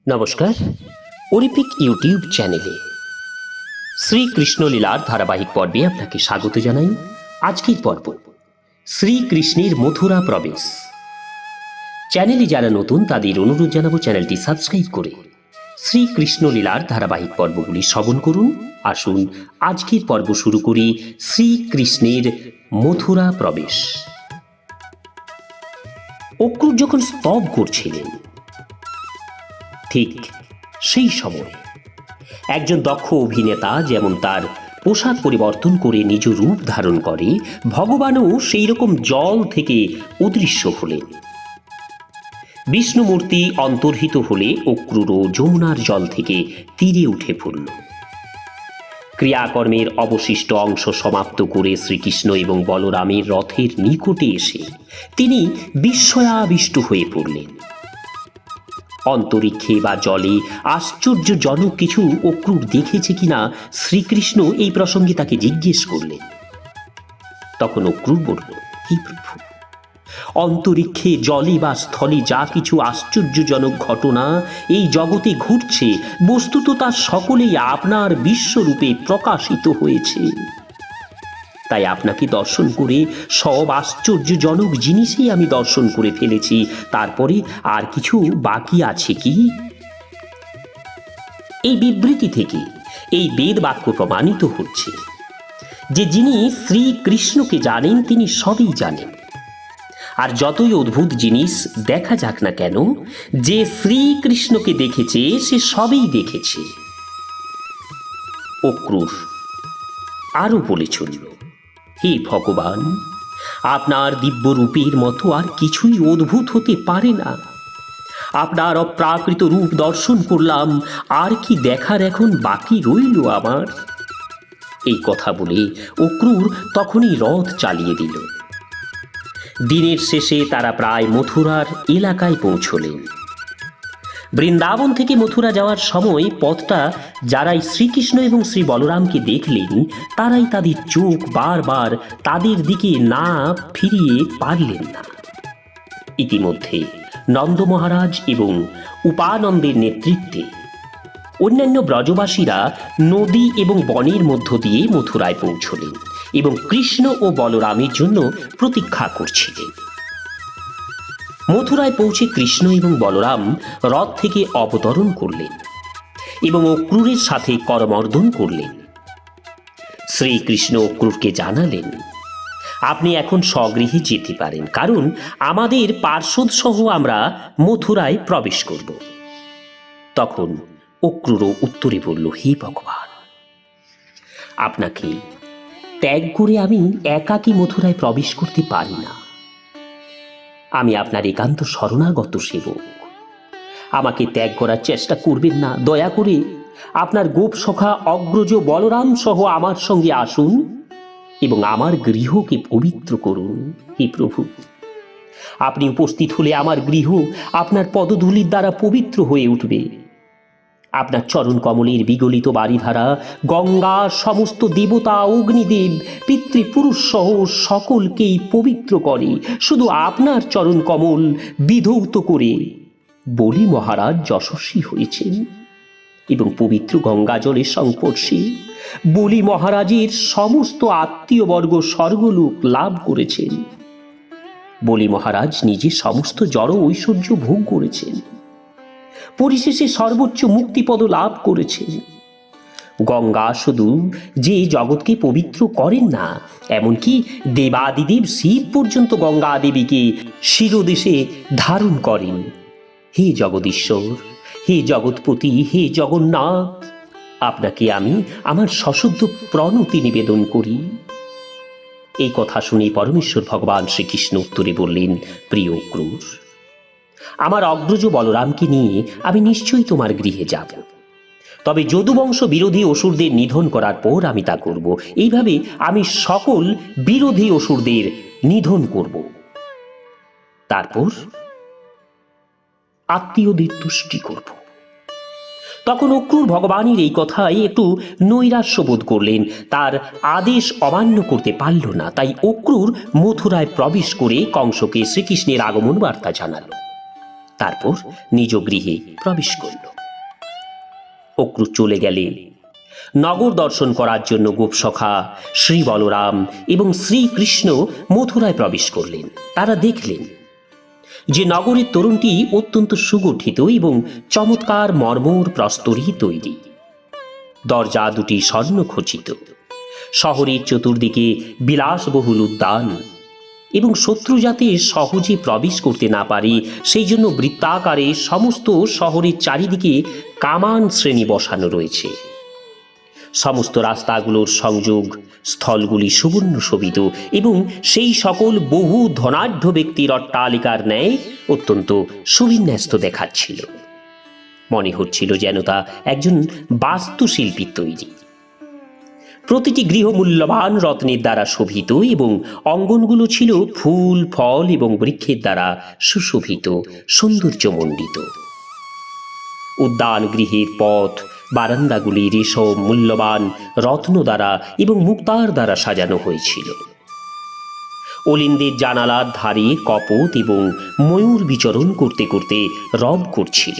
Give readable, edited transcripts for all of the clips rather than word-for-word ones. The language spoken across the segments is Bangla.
নমস্কার, অলিম্পিক ইউটিউব চ্যানেলে শ্রীকৃষ্ণ লীলার ধারাবাহিক পর্বে আপনাকে স্বাগত জানাই। আজকের পর্ব শ্রীকৃষ্ণের মথুরা প্রবেশ। চ্যানেলে যারা নতুন তাদের অনুরোধ জানাবো চ্যানেলটি সাবস্ক্রাইব করে শ্রীকৃষ্ণ লীলার ধারাবাহিক পর্বগুলি শ্রবণ করুন। আসুন আজকের পর্ব শুরু করি শ্রীকৃষ্ণের মথুরা প্রবেশ। অক্রূর যখন স্তব করছিলেন, ঠিক সেই সময় একজন দক্ষ অভিনেতা যেমন তার পোশাক পরিবর্তন করে নিজ রূপ ধারণ করে, ভগবানও সেই রকম জল থেকে অদৃশ্য হলেন। বিষ্ণুমূর্তি অন্তর্হিত হলে অক্রূরও যমুনার জল থেকে তীরে উঠে পড়ল। ক্রিয়াকর্মের অবশিষ্ট অংশ সমাপ্ত করে শ্রীকৃষ্ণ এবং বলরামের রথের নিকটে এসে তিনি বিস্ময়াবিষ্ট হয়ে পড়লেন। অন্তরিক্ষে বা জলে আশ্চর্যজনক কিছু অক্রূর দেখেছে কিনা শ্রীকৃষ্ণ এই প্রসঙ্গে তাকে জিজ্ঞেস করলেন। তখন অক্রূর বলল, হে প্রভু, অন্তরিক্ষে জলে বা স্থলে যা কিছু আশ্চর্যজনক ঘটনা এই জগতে ঘটছে, বস্তুত তা সকলেই আপনার বিশ্বরূপে প্রকাশিত হয়েছে। তাই আপনাকে দর্শন করে সব আশ্চর্যজনক জিনিসই আমি দর্শন করে ফেলেছি। তারপরে আর কিছু বাকি আছে কি? এই বিবৃতি থেকে এই বেদ বাক্য প্রমাণিত হচ্ছে যে যিনি শ্রীকৃষ্ণকে জানেন তিনি সবই জানেন। আর যতই অদ্ভুত জিনিস দেখা যাক না কেন, যে শ্রীকৃষ্ণকে দেখেছে সে সবই দেখেছে। অক্রূর আরো বলে চলল, হে ভগবান, আপনার দিব্য রূপের মতো আর কিছুই অদ্ভুত হতে পারে না। আপনার অপ্রাকৃত রূপ দর্শন করলাম, আর কি দেখার এখন বাকি রইল আমার? এই কথা বলে অক্রূর তখনই রথ চালিয়ে দিল। দিনের শেষে তারা প্রায় মথুরার এলাকায় পৌঁছলেন। বৃন্দাবন থেকে মথুরা যাওয়ার সময় পথটা যারাই শ্রীকৃষ্ণ এবং শ্রী বলরামকে দেখলেন, তারাই তাদের চোখ বারবার তাদের দিকে না ফিরিয়ে পারলেন না। ইতিমধ্যে নন্দ মহারাজ এবং উপানন্দের নেতৃত্বে অন্যান্য ব্রজবাসীরা নদী এবং বনের মধ্য দিয়ে মথুরায় পৌঁছলেন এবং কৃষ্ণ ও বলরামের জন্য প্রতীক্ষা করছিলেন। মথুরায় পৌঁছে কৃষ্ণ এবং বলরাম রথ থেকে অবতরণ করলেন এবং অক্রূরের সাথে করমর্দন করলেন। শ্রীকৃষ্ণ অক্রূরকে জানালেন, আপনি এখন স্বগৃহে যেতে পারেন, কারণ আমাদের পার্শ্বদ সহ আমরা মথুরায় প্রবেশ করব। তখন অক্রূরও উত্তরে বলল, হে ভগবান, আপনাকে ত্যাগ করে আমি একাকী মথুরায় প্রবেশ করতে পারি না। আমি আপনার একান্ত শরণাগত সেবক। আমাকে ত্যাগ করার চেষ্টা করবেন না। দয়া করে আপনার গোপ সখা অগ্রজ বলরাম সহ আমার সঙ্গে আসুন এবং আমার গৃহকে পবিত্র করুন। হে প্রভু, আপনি উপস্থিত হলে আমার গৃহ আপনার পদধূলির দ্বারা পবিত্র হয়ে উঠবে। আপনার চরণ কমলের বিগলিত বারিধারা গঙ্গা সমস্ত দেবতা, অগ্নিদেব, পিতৃপুরুষ সহ সকলকেই পবিত্র করে। শুধু আপনার চরণ কমল বিধৌত করে বলি মহারাজ যশস্বী হয়েছেন এবং পবিত্র গঙ্গা জলের সংস্পর্শে বলি মহারাজের সমস্ত আত্মীয়বর্গ স্বর্গলোক লাভ করেছেন। বলি মহারাজ নিজে সমস্ত জড় ঐশ্বর্য ভোগ করেছেন, পরিশেষে সর্বোচ্চ মুক্তিপদ লাভ করেছেন। গঙ্গা শুধু যে জগৎকে পবিত্র করেন না, এমনকি দেবাদিদেব শিব পর্যন্ত গঙ্গা দেবীকে শিরদেশে ধারণ করেন। হে জগদীশ্বর, হে জগৎপতি, হে জগন্নাথ, আপনাকে আমি আমার সশুদ্ধ প্রণতি নিবেদন করি। এই কথা শুনে পরমেশ্বর ভগবান শ্রীকৃষ্ণ উত্তরে বললেন, প্রিয় অক্রূর, আমার অগ্রজ বলরামকে নিয়ে আমি নিশ্চয়ই তোমার গৃহে যাব। তবে যদুবংশ বিরোধী অসুরদের নিধন করার পর আমি তা করব। এইভাবে আমি সকল বিরোধী অসুরদের নিধন করব। তারপর আত্মীয়দের তুষ্টি করব। তখন অক্রূর ভগবানের এই কথায় একটু নৈরাশ্য বোধ করলেন। তার আদেশ অমান্য করতে পারল না। তাই অক্রূর মথুরায় প্রবেশ করে কংসকে শ্রীকৃষ্ণের আগমন বার্তা জানালো। তারপর নিজ গৃহে প্রবেশ করল। অক্রূর চলে গেলে নগর দর্শন করার জন্য গোপসখা শ্রী বলরাম এবং শ্রীকৃষ্ণ মথুরায় প্রবেশ করলেন। তারা দেখলেন যে নগরের তরুণটি অত্যন্ত সুগঠিত এবং চমৎকার মর্মর প্রস্তরী তৈরি। দরজা দুটি স্বর্ণখচিত। শহরের চতুর্দিকে বিলাসবহুল উদ্যান এবং শত্রু যাতে সহজে প্রবেশ করতে না পারে সেই জন্য বৃত্তাকারে সমস্ত শহরের চারিদিকে কামান শ্রেণী বসানো রয়েছে। সমস্ত রাস্তাগুলোর সংযোগ স্থলগুলি সুবর্ণ শোভিত এবং সেই সকল বহু ধনাঢ্য ব্যক্তির অট্টালিকার ন্যায় অত্যন্ত সুবিন্যস্ত দেখাচ্ছিল। মনে হচ্ছিল যেন তা একজন বাস্তুশিল্পীর তৈরি। প্রতিটি গৃহ মূল্যবান রত্নের দ্বারা শোভিত এবং অঙ্গনগুলো ছিল ফুল ফল এবং বৃক্ষের দ্বারা সুশোভিত, সৌন্দর্যমণ্ডিত। উদ্যান গৃহের পথ বারান্দাগুলি রেশম মূল্যবান রত্ন দ্বারা এবং মুক্তার দ্বারা সাজানো হয়েছিল। অলিন্দের জানালার ধারে কপোত এবং ময়ূর বিচরণ করতে করতে রব করছিল।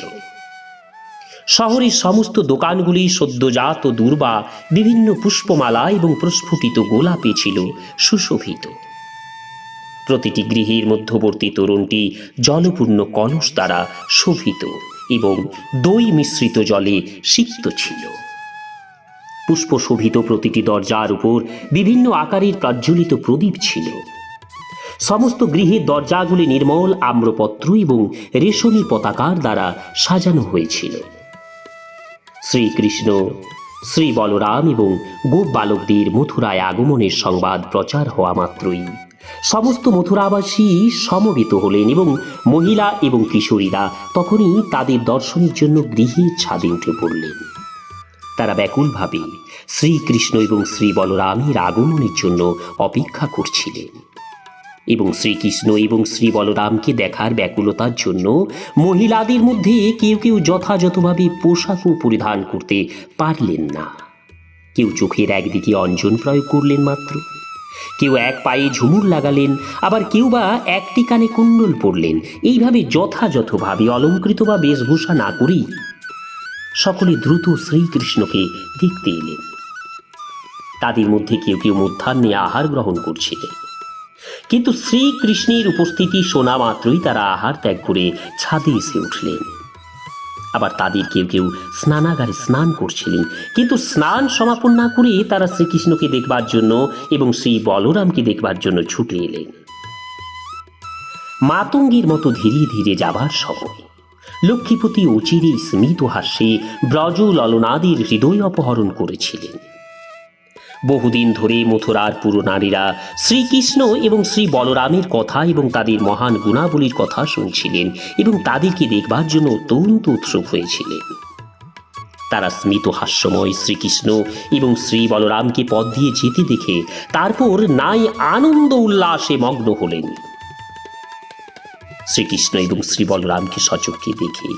শহরের সমস্ত দোকানগুলি সদ্যজাত দূর্বা বিভিন্ন পুষ্পমালা এবং প্রস্ফুটিত গোলাপে ছিল সুশোভিত। প্রতিটি গৃহের মধ্যবর্তী তোরণটি জলপূর্ণ কলস দ্বারা শোভিত এবং দই মিশ্রিত জলে সিক্ত ছিল। পুষ্পশোভিত প্রতিটি দরজার উপর বিভিন্ন আকারের প্রজ্বলিত প্রদীপ ছিল। সমস্ত গৃহের দরজাগুলি নির্মল আম্রপত্র এবং রেশমী পতাকার দ্বারা সাজানো হয়েছিল। শ্রীকৃষ্ণ, শ্রী বলরাম এবং গোপ বালকদের মথুরায় আগমনের সংবাদ প্রচার হওয়া মাত্রই সমস্ত মথুরাবাসী সমবেত হলেন এবং মহিলা এবং কিশোরীরা তখনই তাদের দর্শনের জন্য গৃহের ছাদে উঠে পড়লেন। তারা ব্যাকুলভাবে শ্রীকৃষ্ণ এবং শ্রী বলরামের আগমনের জন্য অপেক্ষা করছিলেন এবং শ্রীকৃষ্ণ এবং শ্রী বলরামকে দেখার ব্যাকুলতার জন্য মহিলাদের মধ্যে কেউ কেউ যথাযথভাবে পোশাকও পরিধান করতে পারলেন না। কেউ চোখের একদিকে অঞ্জন প্রয়োগ করলেন মাত্র, কেউ এক পায়ে ঝুমুর লাগালেন, আবার কেউ বা একটি কানে কুণ্ডল পরলেন। এইভাবে যথাযথভাবে অলঙ্কৃত বা বেশভূষা না করেই সকলে দ্রুত শ্রীকৃষ্ণকে দেখতে এলেন। তাদের মধ্যে কেউ কেউ মধ্যাহ্নে আহার গ্রহণ করছিলেন, কিন্তু শ্রীকৃষ্ণের উপস্থিতি শোনা মাত্রই তারা আহার ত্যাগ করে ছাদে এসে উঠলেন। আবার তাদের কেউ কেউ স্নানাগারে স্নান করছিলেন, কিন্তু স্নান সমাপন না করে তারা শ্রীকৃষ্ণকে দেখবার জন্য এবং শ্রী বলরামকে দেখবার জন্য ছুটে এলেন। মাতঙ্গীর মতো ধীরে ধীরে যাবার সময় লক্ষ্মীপতি অচিরেই স্মিত হাস্যে ব্রজ ললনাদের হৃদয় অপহরণ করেছিলেন। বহুদিন ধরে মথুরার পুরনারীরা শ্রীকৃষ্ণ এবং শ্রী বলরামের কথা এবং তাদের মহান গুণাবলীর কথা শুনছিলেন এবং তাদেরকে দেখবার জন্য অত্যন্ত উৎসুক হয়েছিলেন। তারা স্মিত হাস্যময় শ্রীকৃষ্ণ এবং শ্রী বলরামকে পথ দিয়ে যেতে দেখে তারপর নাই আনন্দ উল্লাসে মগ্ন হলেন। শ্রীকৃষ্ণ এবং শ্রী বলরামকে সচক্ষে দেখে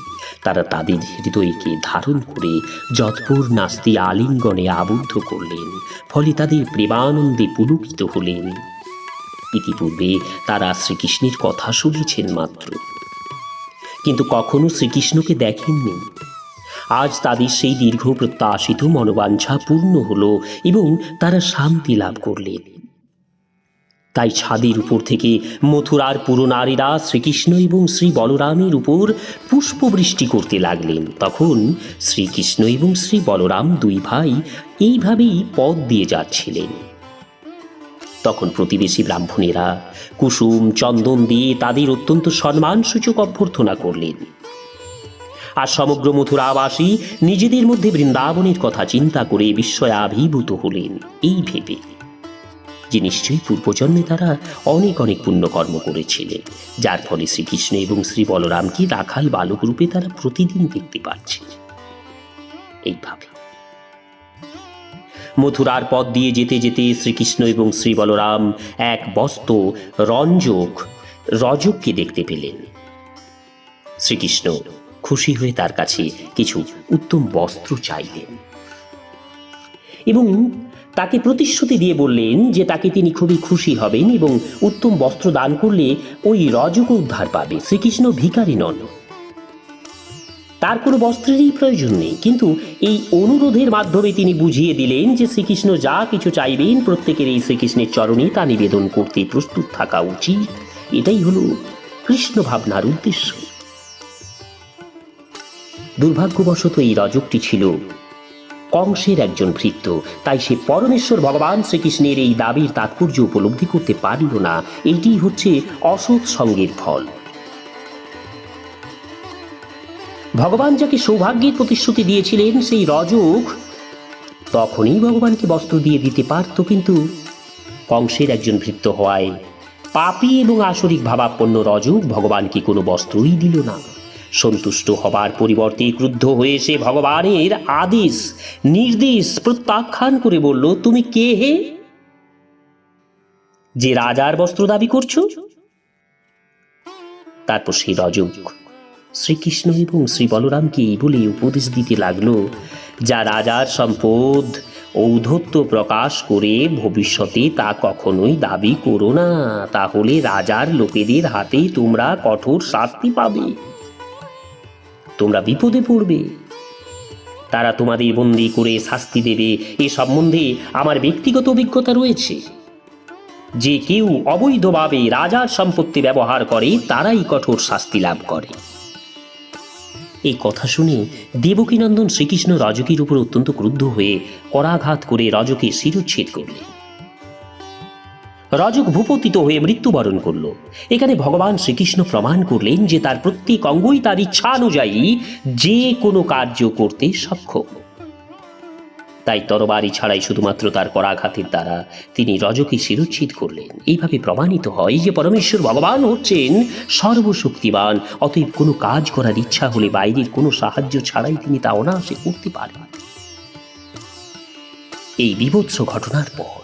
তারা তাদের হৃদয়কে ধারণ করে যৎপর নাস্তি আলিঙ্গনে আবদ্ধ করলেন, ফলে তাদের প্রেমানন্দে পুলকিত হলেন। ইতিপূর্বে তারা শ্রীকৃষ্ণের কথা শুনেছেন মাত্র, কিন্তু কখনো শ্রীকৃষ্ণকে দেখেননি। আজ তাদের সেই দীর্ঘ প্রত্যাশিত মনোবাঞ্ছা পূর্ণ হল এবং তারা শান্তি লাভ করলেন। তাই ছাদের উপর থেকে মথুরার পুরনারীরা শ্রীকৃষ্ণ এবং শ্রী বলরামের উপর পুষ্পবৃষ্টি করতে লাগলেন। তখন শ্রীকৃষ্ণ এবং শ্রী বলরাম দুই ভাই এইভাবেই পথ দিয়ে যাচ্ছিলেন। তখন প্রতিবেশী ব্রাহ্মণেরা কুসুম চন্দন দিয়ে তাদের অত্যন্ত সম্মানসূচক অভ্যর্থনা করলেন। আর সমগ্র মথুরাবাসী নিজেদের মধ্যে বৃন্দাবনের কথা চিন্তা করে বিস্ময়াভিভূত হলেন, এই ভেবে যে নিশ্চয়ই পূর্বজন্মে তারা অনেক অনেক পুণ্যকর্ম করেছিলেন, যার ফলে শ্রীকৃষ্ণ এবং শ্রী বলরামকে রাখাল বালক রূপে তারা প্রতিদিন দেখতে পাচ্ছেন। এইভাবে মথুরার পথ দিয়ে যেতে যেতে শ্রীকৃষ্ণ এবং শ্রী বলরাম এক বস্ত রজককে দেখতে পেলেন। শ্রীকৃষ্ণ খুশি হয়ে তার কাছে কিছু উত্তম বস্ত্র চাইলেন এবং তাকে প্রতিশ্রুতি দিয়ে বললেন যে তাকে তিনি খুবই খুশি হবেন এবং উত্তম বস্ত্র দান করলে ওই রজক উদ্ধার পাবে। শ্রীকৃষ্ণ ভিখারি নন, তার কোনো বস্ত্রেরই প্রয়োজন নেই, কিন্তু এই অনুরোধের মাধ্যমে তিনি বুঝিয়ে দিলেন যে শ্রীকৃষ্ণ যা কিছু চাইবেন প্রত্যেকের এই শ্রীকৃষ্ণের চরণে তা নিবেদন করতে প্রস্তুত থাকা উচিত। এটাই হলো কৃষ্ণ ভাবনার উদ্দেশ্য। দুর্ভাগ্যবশত এই রজকটি ছিল কংসের একজন ভৃত্য, তাই সে পরমেশ্বর ভগবান শ্রীকৃষ্ণের এই দাবির তাৎপর্য উপলব্ধি করতে পারল না। এইটি হচ্ছে অসৎ সঙ্গের ফল। ভগবান যাকে সৌভাগ্যের প্রতিশ্রুতি দিয়েছিলেন সেই রজক তখনই ভগবানকে বস্ত্র দিয়ে দিতে পারত, কিন্তু কংসের একজন ভৃত্য হওয়ায় পাপী এবং আসরিক ভাবাপন্ন রজক ভগবানকে কোনো বস্ত্রই দিল না। সন্তুষ্ট হবার পরিবর্তে ক্রুদ্ধ হয়ে সে ভগবানের আদেশ নির্দেশ প্রত্যাখ্যান করে বলল, তুমি কে হে যে রাজার বস্ত্র দাবি করছো? তারপর সেই রজক শ্রীকৃষ্ণ এবং শ্রী বলরামকে এই বলে উপদেশ দিতে লাগলো, যা রাজার সম্পদ ঔদ্ধত্য প্রকাশ করে ভবিষ্যতে তা কখনোই দাবি করো না, তাহলে রাজার লোকেদের হাতে তোমরা কঠোর শাস্তি পাবে, তোমরা বিপদে পড়বে, তারা তোমাদের বন্দী করে শাস্তি দেবে। এ সম্বন্ধে আমার ব্যক্তিগত অভিজ্ঞতা রয়েছে। যে কেউ অবৈধভাবে রাজার সম্পত্তি ব্যবহার করে তারাই কঠোর শাস্তি লাভ করে। এই কথা শুনে দেবকীনন্দন শ্রীকৃষ্ণ রজকের উপর অত্যন্ত ক্রুদ্ধ হয়ে করাঘাত করে রজকে শিরচ্ছেদ করলেন। রজক ভূপতিত হয়ে মৃত্যুবরণ করল। এখানে ভগবান শ্রীকৃষ্ণ প্রমাণ করলেন যে তার প্রত্যেক অঙ্গই তার ইচ্ছা অনুযায়ী যে কোনো কার্য করতে সক্ষম। তাই তরবারি ছাড়াই শুধুমাত্র তার করাঘাতের দ্বারা তিনি রজকে শিরচ্ছেদ করলেন। এইভাবে প্রমাণিত হয় যে পরমেশ্বর ভগবান হচ্ছেন সর্বশক্তিমান, অতএব কোনো কাজ করার ইচ্ছা হলে বাইরের কোনো সাহায্য ছাড়াই তিনি তা অনায়াসে করতে পারেন। এই বীভৎস ঘটনার পর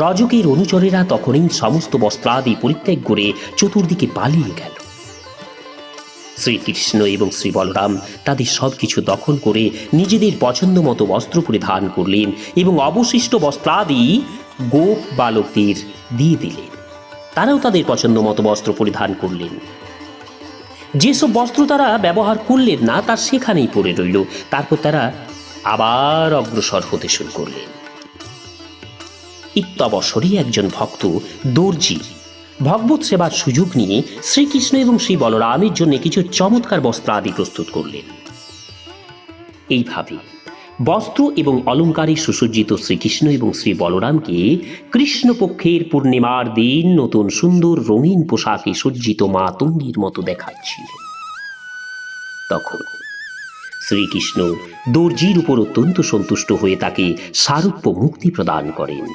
রজকের অনুচরেরা তখনই সমস্ত বস্ত্রাদি পরিত্যাগ করে চতুর্দিকে পালিয়ে গেল। শ্রীকৃষ্ণ এবং শ্রী বলরাম তাদের সবকিছু দখল করে নিজেদের পছন্দ মতো বস্ত্র পরিধান করলেন এবং অবশিষ্ট বস্ত্রাদি গোপ বালকদের দিয়ে দিলেন। তারাও তাদের পছন্দ মতো বস্ত্র পরিধান করলেন। যেসব বস্ত্র তারা ব্যবহার করলেন না তা সেখানেই পড়ে রইল। তারপর তারা আবার অগ্রসর হতে শুরু করলেন। ইত্যবসরে একজন ভক্ত দর্জি ভগবত সেবার সুযোগ নিয়ে শ্রীকৃষ্ণ এবং শ্রী বলরামের জন্য কিছু চমৎকার বস্ত্র আদি প্রস্তুত করলেন। এইভাবে বস্ত্র এবং অলঙ্কারে সুসজ্জিত শ্রীকৃষ্ণ এবং শ্রী বলরামকে কৃষ্ণপক্ষের পূর্ণিমার দিন নতুন সুন্দর রঙিন পোশাকে সজ্জিত মাতঙ্গীর মতো দেখাচ্ছিল। তখন শ্রীকৃষ্ণ দর্জির উপর অত্যন্ত সন্তুষ্ট হয়ে তাকে সারূপ্য মুক্তি প্রদান করেন।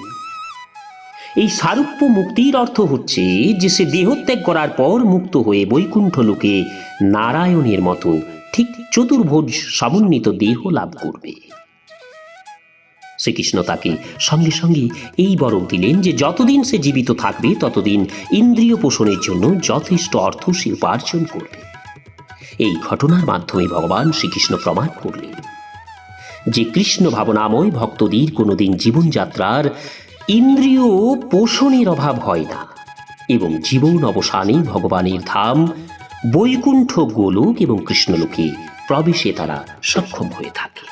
এই সারূপ্য মুক্তির অর্থ হচ্ছে যে সে দেহত্যাগ করার পর মুক্ত হয়ে বৈকুণ্ঠ লোকে নারায়ণের মতো ঠিক চতুর্ভুজ সমন্বিত দেহ লাভ করবে। শ্রীকৃষ্ণ তাকে সঙ্গে সঙ্গে এই বরং দিলেন যে যতদিন সে জীবিত থাকবে ততদিন ইন্দ্রিয় পোষণের জন্য যথেষ্ট অর্থ সে উপার্জন করবে। এই ঘটনার মাধ্যমে ভগবান শ্রীকৃষ্ণ প্রমাণ করলেন যে কৃষ্ণ ভাবনাময় ভক্তদের কোনোদিন জীবনযাত্রার ইন্দ্রিয় পোষণের অভাব হয় না এবং জীবন অবসানে ভগবানের ধাম বৈকুণ্ঠ গোলক এবং কৃষ্ণলোকে প্রবেশে তারা সক্ষম হয়ে থাকে।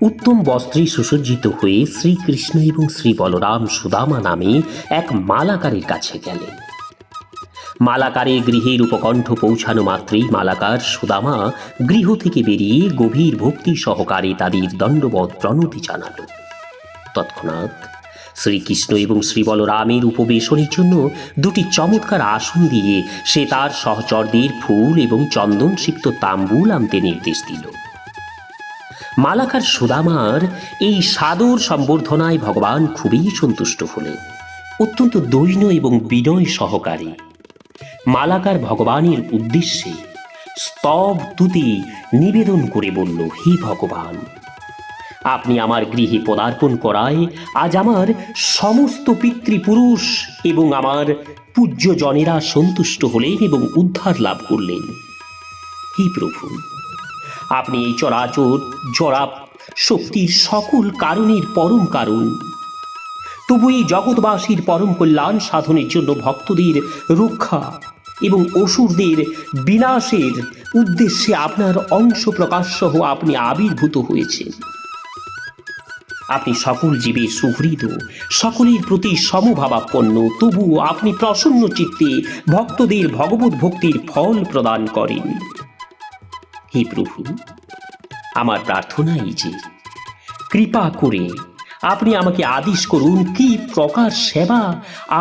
উত্তম বস্ত্রে সুসজ্জিত হয়ে শ্রীকৃষ্ণ এবং শ্রী বলরাম সুদামা নামে এক মালাকারের কাছে গেলেন। মালাকারের গৃহের উপকণ্ঠ পৌঁছানো মাত্রই মালাকার সুদামা গৃহ থেকে বেরিয়ে গভীর ভক্তি সহকারে তাদের দণ্ডবৎ প্রণতি জানাল। তৎক্ষণাৎ শ্রীকৃষ্ণ এবং শ্রী বলরামের উপবেশনের জন্য দুটি চমৎকার আসন দিয়ে সে তার সহচরদের ফুল এবং চন্দন সিক্ত তাম্বুল আনতে নির্দেশ দিল। মালাকার সুদামার এই সাদর সম্বর্ধনায় ভগবান খুবই সন্তুষ্ট হলেন। অত্যন্ত দৈন্য এবং বিনয় সহকারে মালাকার ভগবানের উদ্দেশ্যে স্তব তুতি নিবেদন করে বলল, হে ভগবান, আপনি আমার গৃহে পদার্পণ করায় আজ আমার সমস্ত পিতৃপুরুষ এবং আমার পূজ্যজনেরা সন্তুষ্ট হলেন এবং উদ্ধার লাভ করলেন। হে প্রভু, আপনি এই চরাচর জড়া শক্তির সকল কারণের পরম কারণ, তবু এই জগৎবাসীর পরম কল্যাণ সাধনের জন্য ভক্তদের রক্ষা এবং অসুরদের বিনাশের উদ্দেশ্যে আপনার অংশ প্রকাশ সহ আপনি আবির্ভূত হয়েছেন। আপনি সকল জীবের সুহৃদ, সকলের প্রতি সমভাবাপন্ন, তবুও আপনি প্রসন্ন চিত্তে ভক্তদের ভগবত ভক্তির ফল প্রদান করেন। হে প্রভু, আমার প্রার্থনা এই যে কৃপা করে আপনি আমাকে আদেশ করুন কি প্রকার সেবা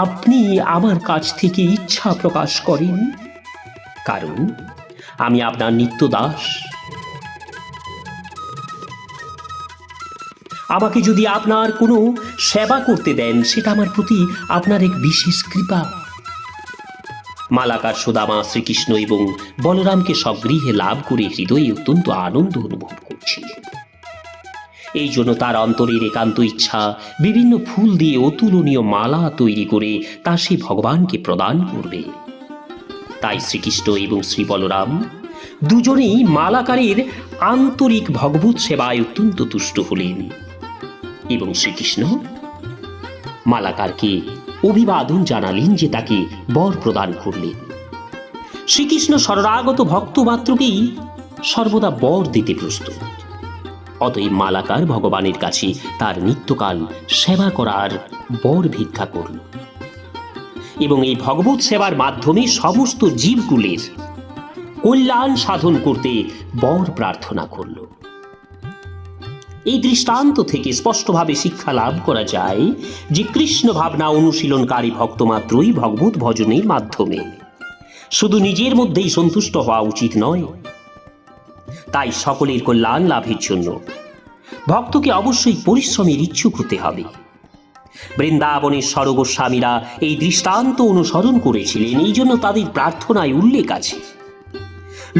আপনি আমার কাছ থেকে ইচ্ছা প্রকাশ করেন, কারণ আমি আপনার নিত্য দাস। আমাকে যদি আপনার কোনো সেবা করতে দেন, সেটা আমার প্রতি আপনার এক বিশেষ কৃপা। মালাকার সুদামা শ্রীকৃষ্ণ এবং বলরামকে স্বগৃহে লাভ করে হৃদয়ে অত্যন্ত আনন্দ অনুভব করছিলেন। এই জন্য তার অন্তরের একান্ত ইচ্ছা বিভিন্ন ফুল দিয়ে অতুলনীয় মালা তৈরি করে তা সে ভগবানকে প্রদান করবে। তাই শ্রীকৃষ্ণ এবং শ্রী বলরাম দুজনেই মালাকারের আন্তরিক ভগবত সেবায় অত্যন্ত তুষ্ট হলেন এবং শ্রীকৃষ্ণ মালাকারকে অভিবাদন জানালেন যে তাকে বর প্রদান করলেন। শ্রীকৃষ্ণ শরণাগত ভক্ত মাত্রকেই সর্বদা বর দিতে প্রস্তুত। অতএব মালাকার ভগবানের কাছে তার নিত্যকাল সেবা করার বর ভিক্ষা করল এবং এই ভগবত সেবার মাধ্যমে সমস্ত জীবগুলির কল্যাণ সাধন করতে বর প্রার্থনা করল। এই দৃষ্টান্ত থেকে স্পষ্টভাবে শিক্ষা লাভ করা যায় যে কৃষ্ণ ভাবনা অনুশীলনকারী ভক্ত মাত্রই ভগবত ভজনের মাধ্যমে শুধু নিজের মধ্যেই সন্তুষ্ট হওয়া উচিত নয়। তাই সকলের কল্যাণ লাভের জন্য ভক্তকে অবশ্যই পরিশ্রমের ইচ্ছুক হতে হবে। বৃন্দাবনের স্বরগোস্বামীরা এই দৃষ্টান্ত অনুসরণ করেছিলেন, এই জন্য তাদের প্রার্থনায় উল্লেখ আছে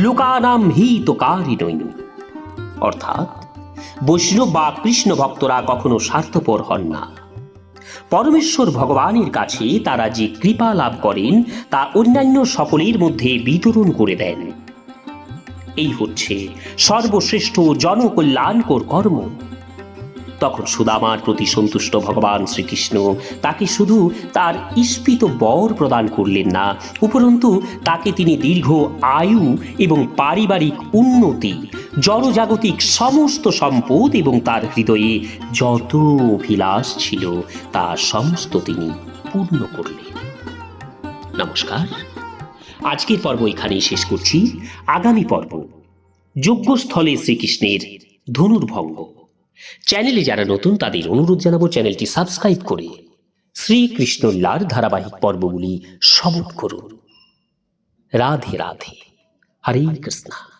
লোকানাম হিতকারিণী, অর্থাৎ বৈষ্ণব বা কৃষ্ণ ভক্তরা কখনো স্বার্থপর হন না। পরমেশ্বর ভগবানের কাছে তারা যে কৃপা লাভ করেন তা অন্যান্য সকলের মধ্যে বিতরণ করে দেন। এই হচ্ছে সর্বশ্রেষ্ঠ জনকল্যাণকর কর্ম। তখন সুদামার প্রতি সন্তুষ্ট ভগবান শ্রীকৃষ্ণ তাকে শুধু তার ইস্পিত বর প্রদান করলেন না, উপরন্তু তাকে তিনি দীর্ঘ আয়ু এবং পারিবারিক উন্নতি, জড়জাগতিক সমস্ত সম্পদ এবং তার হৃদয়ে যত অভিলাষ ছিল তা সমস্ত তিনি পূর্ণ করলেন। নমস্কার, আজকের পর্ব এখানেই শেষ করছি। আগামী পর্ব যজ্ঞস্থলে শ্রীকৃষ্ণের ধনুর্ভঙ্গ। চ্যানেলে যারা নতুন তাদের অনুরোধ জানাবো চ্যানেলটি সাবস্ক্রাইব করে শ্রীকৃষ্ণ লীলার ধারাবাহিক পর্বগুলি শ্রবণ করুন। রাধে রাধে, হরে কৃষ্ণ।